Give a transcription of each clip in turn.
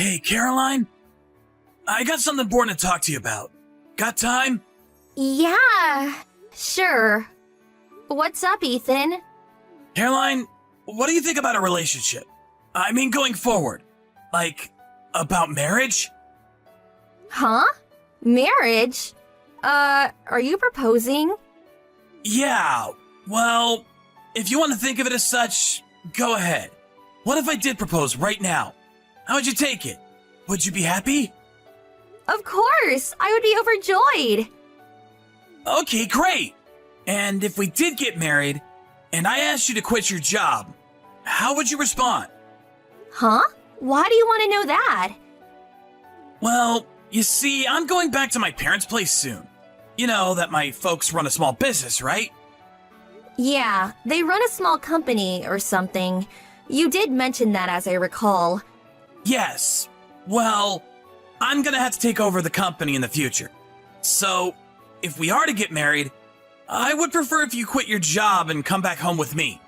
Hey, Caroline? I got something important to talk to you about. Got time? Yeah, sure. What's up, Ethan? Caroline, what do you think about a relationship? I mean, going forward. Like, about marriage? Huh? Marriage? Are you proposing? Yeah, well, if you want to think of it as such, go ahead. What if I did propose right now? How would you take it? Would you be happy? Of course! I would be overjoyed! Okay, great. And if we did get married, and I asked you to quit your job, how would you respond? Huh? Why do you want to know that? Well, you see, I'm going back to my parents' place soon. You know that my folks run a small business, right? Yeah, they run a small company or something. You did mention that, as I recall. Yes. Well, I'm gonna have to take over the company in the future. So, if we are to get married, I would prefer if you quit your job and come back home with me.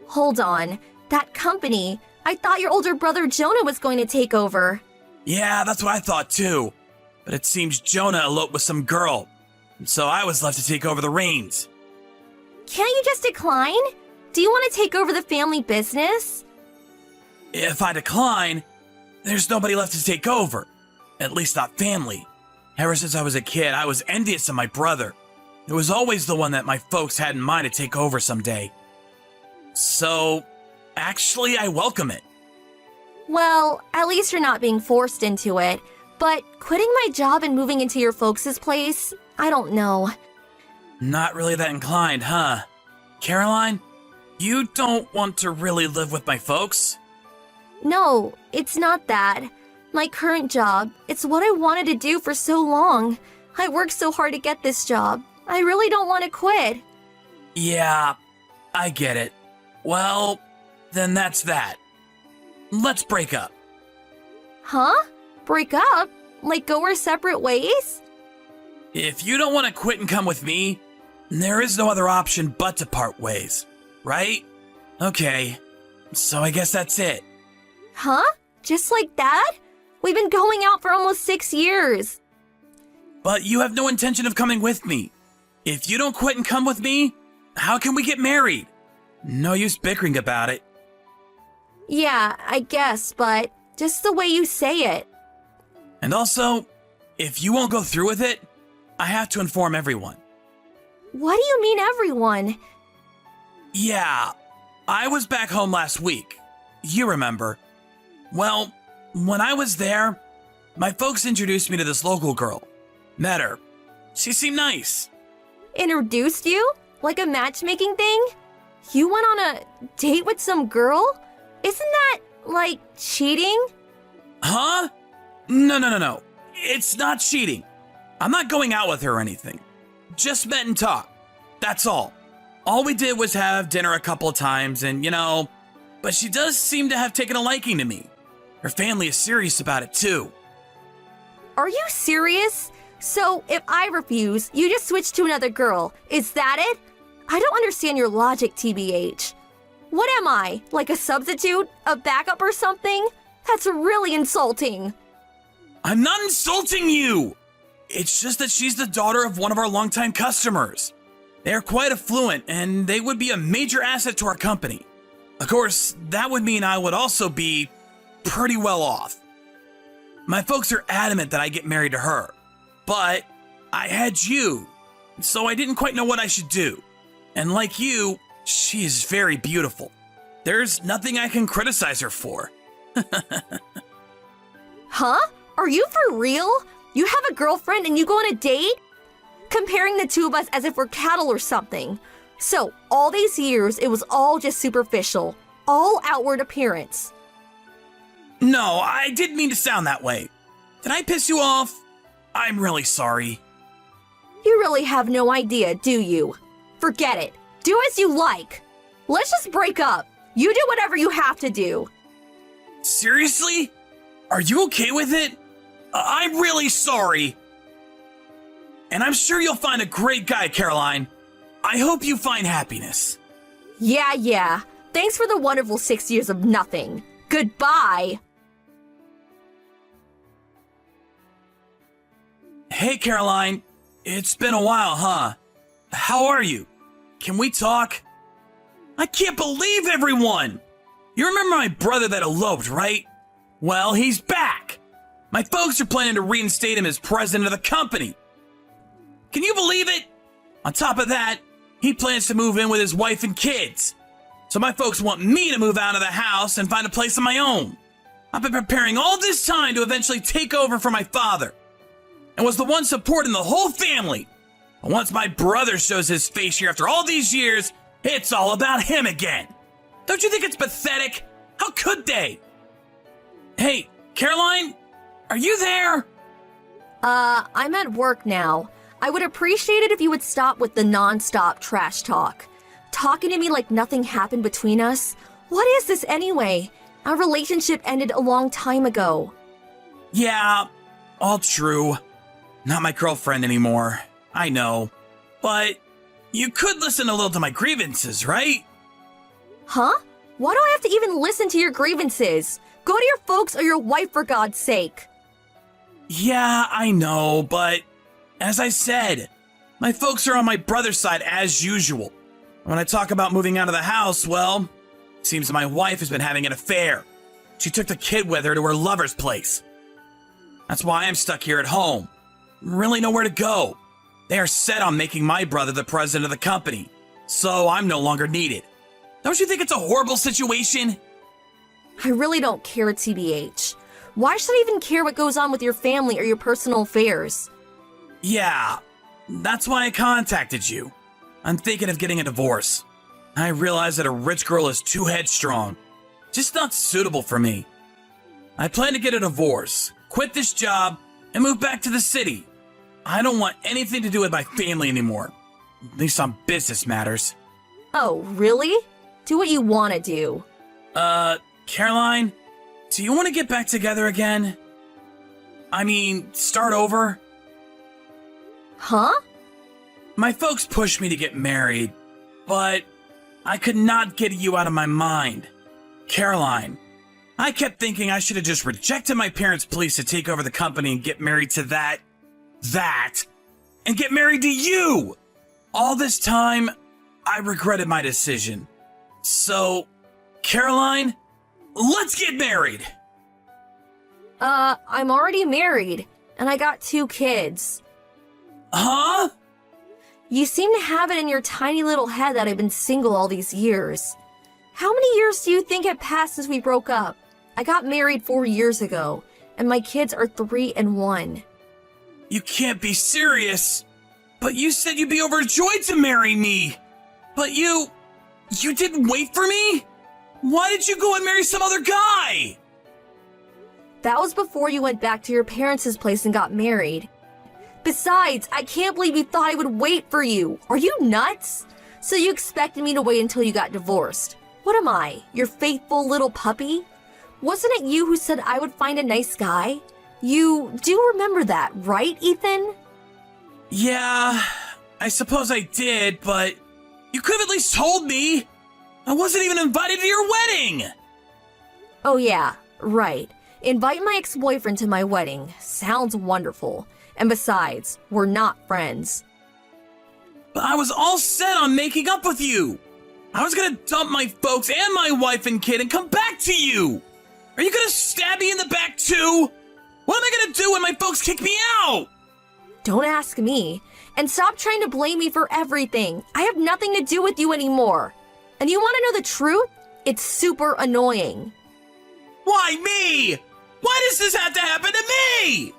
Hold on. That company, I thought your older brother Jonah was going to take over. Yeah, that's what I thought too. But it seems Jonah eloped with some girl, and so I was left to take over the reins. Can't you just decline? Do you want to take over the family business? If I decline, there's nobody left to take over. At least not family. Ever since I was a kid, I was envious of my brother. It was always the one that my folks had in mind to take over someday. So, actually, I welcome it. Well, at least you're not being forced into it. But quitting my job and moving into your folks' place, I don't know. Not really that inclined, huh? Caroline, you don't want to really live with my folks? No, it's not that. My current job, it's what I wanted to do for so long. I worked so hard to get this job. I really don't want to quit. Yeah, I get it. Well, then that's that. Let's break up. Huh? Break up? Like go our separate ways? If you don't want to quit and come with me, there is no other option but to part ways, right? Okay, so I guess that's it. Huh? Just like that? We've been going out for almost 6 years. But you have no intention of coming with me. If you don't quit and come with me, how can we get married? No use bickering about it. Yeah, I guess, but just the way you say it. And also, if you won't go through with it, I have to inform everyone. What do you mean, everyone? Yeah, I was back home last week. You remember. Well, when I was there, my folks introduced me to this local girl. Met her. She seemed nice. Introduced you? Like a matchmaking thing? You went on a date with some girl? Isn't that, like, cheating? Huh? No. It's not cheating. I'm not going out with her or anything. Just met and talked. That's all. All we did was have dinner a couple of times and, but she does seem to have taken a liking to me. Her family is serious about it too. Are you serious? So, if I refuse, you just switch to another girl. Is that it? I don't understand your logic, TBH. What am I? Like a substitute? A backup or something? That's really insulting. I'm not insulting you! It's just that she's the daughter of one of our longtime customers. They are quite affluent, and they would be a major asset to our company. Of course, that would mean I would also be pretty well off. My folks are adamant that I get married to her, but I had you, so I didn't quite know what I should do. And like you, she is very beautiful. There's nothing I can criticize her for. Huh? Are you for real? You have a girlfriend and you go on a date? Comparing the two of us as if we're cattle or something. So, all these years, it was all just superficial. All outward appearance. No, I didn't mean to sound that way. Did I piss you off? I'm really sorry. You really have no idea, do you? Forget it. Do as you like. Let's just break up. You do whatever you have to do. Seriously? Are you okay with it? I'm really sorry. And I'm sure you'll find a great guy, Caroline. I hope you find happiness. Yeah. Thanks for the wonderful 6 years of nothing. Goodbye. Hey, Caroline. It's been a while, huh? How are you? Can we talk? I can't believe everyone! You remember my brother that eloped, right? Well, he's back! My folks are planning to reinstate him as president of the company. Can you believe it? On top of that, he plans to move in with his wife and kids. So my folks want me to move out of the house and find a place of my own. I've been preparing all this time to eventually take over for my father, and was the one supporting the whole family. And once my brother shows his face here after all these years, it's all about him again. Don't you think it's pathetic? How could they? Hey, Caroline, are you there? I'm at work now. I would appreciate it if you would stop with the non-stop trash talk. Talking to me like nothing happened between us. What is this anyway? Our relationship ended a long time ago. Yeah, all true. Not my girlfriend anymore. I know. But you could listen a little to my grievances, right? Huh? Why do I have to even listen to your grievances? Go to your folks or your wife, for God's sake. Yeah, I know, but as I said, my folks are on my brother's side as usual. When I talk about moving out of the house, well, it seems my wife has been having an affair. She took the kid with her to her lover's place. That's why I'm stuck here at home. Really nowhere to go. They are set on making my brother the president of the company, so I'm no longer needed. Don't you think it's a horrible situation? I really don't care, TBH. Why should I even care what goes on with your family or your personal affairs? Yeah, that's why I contacted you. I'm thinking of getting a divorce. I realize that a rich girl is too headstrong. Just not suitable for me. I plan to get a divorce, quit this job, and move back to the city. I don't want anything to do with my family anymore. At least on business matters. Oh, really? Do what you want to do. Caroline, do you want to get back together again? I mean, start over? Huh? My folks pushed me to get married, but I could not get you out of my mind. Caroline, I kept thinking I should have just rejected my parents' pleas to take over the company and get married to that, and get married to you. All this time, I regretted my decision. So, Caroline, let's get married. I'm already married, and I got 2 kids. Huh? You seem to have it in your tiny little head that I've been single all these years. How many years do you think have passed since we broke up? I got married 4 years ago, and my kids are 3 and 1. You can't be serious. But you said you'd be overjoyed to marry me. But you didn't wait for me? Why did you go and marry some other guy? That was before you went back to your parents' place and got married. Besides, I can't believe you thought I would wait for you. Are you nuts? So you expected me to wait until you got divorced. What am I, your faithful little puppy? Wasn't it you who said I would find a nice guy? You do remember that, right, Ethan? Yeah, I suppose I did, but you could have at least told me. I wasn't even invited to your wedding. Oh yeah, right. Invite my ex-boyfriend to my wedding. Sounds wonderful. And besides, we're not friends. But I was all set on making up with you. I was gonna dump my folks and my wife and kid and come back to you. Are you gonna stab me in the back too? What am I gonna do when my folks kick me out? Don't ask me. And stop trying to blame me for everything. I have nothing to do with you anymore. And you want to know the truth? It's super annoying. Why me? Why does this have to happen to me?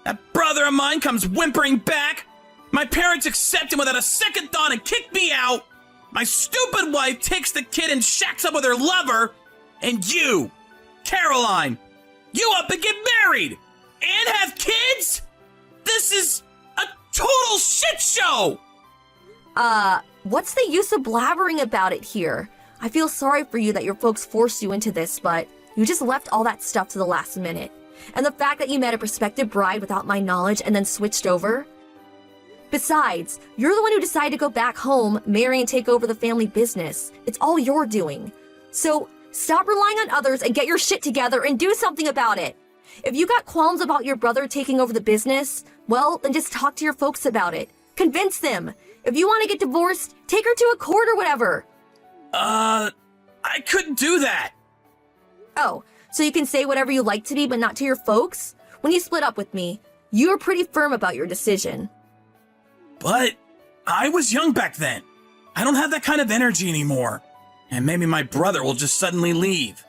That brother of mine comes whimpering back. My parents accept him without a second thought and kick me out. My stupid wife takes the kid and shacks up with her lover. And you, Caroline, you up and get married and have kids? This is a total shit show. What's the use of blabbering about it here? I feel sorry for you that your folks forced you into this, but you just left all that stuff to the last minute. And the fact that you met a prospective bride without my knowledge and then switched over? Besides, you're the one who decided to go back home, marry and take over the family business. It's all you're doing. So stop relying on others and get your shit together and do something about it. If you got qualms about your brother taking over the business, well, then just talk to your folks about it. Convince them. If you want to get divorced, take her to a court or whatever. I couldn't do that. Oh, so you can say whatever you like to me, but not to your folks? When you split up with me, you were pretty firm about your decision. But I was young back then. I don't have that kind of energy anymore. And maybe my brother will just suddenly leave.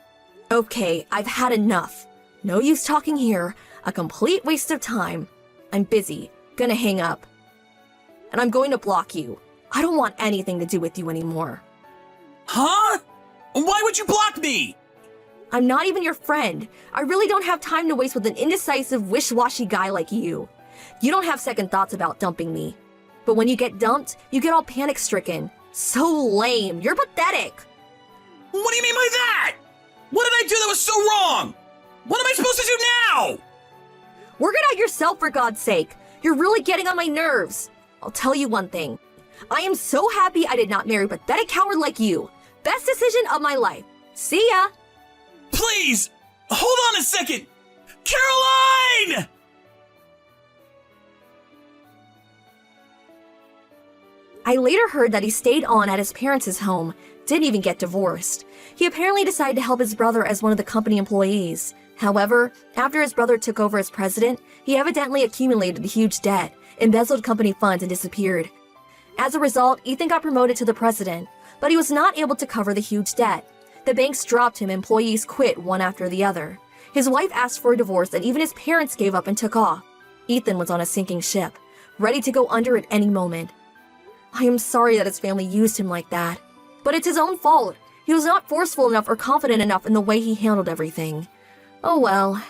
Okay, I've had enough. No use talking here. A complete waste of time. I'm busy. Gonna hang up. And I'm going to block you. I don't want anything to do with you anymore. Huh? Why would you block me? I'm not even your friend. I really don't have time to waste with an indecisive, wish-washy guy like you. You don't have second thoughts about dumping me. But when you get dumped, you get all panic-stricken. So lame. You're pathetic. What do you mean by that? What did I do that was so wrong? What am I supposed to do now? Work it out yourself, for God's sake. You're really getting on my nerves. I'll tell you one thing. I am so happy I did not marry a pathetic coward like you. Best decision of my life. See ya. Please, hold on a second. Caroline! I later heard that he stayed on at his parents' home, didn't even get divorced. He apparently decided to help his brother as one of the company employees. However, after his brother took over as president, he evidently accumulated a huge debt, embezzled company funds, and disappeared. As a result, Ethan got promoted to the president, but he was not able to cover the huge debt. The banks dropped him, employees quit one after the other. His wife asked for a divorce, and even his parents gave up and took off. Ethan was on a sinking ship, ready to go under at any moment. I am sorry that his family used him like that, but it's his own fault. He was not forceful enough or confident enough in the way he handled everything. Oh well.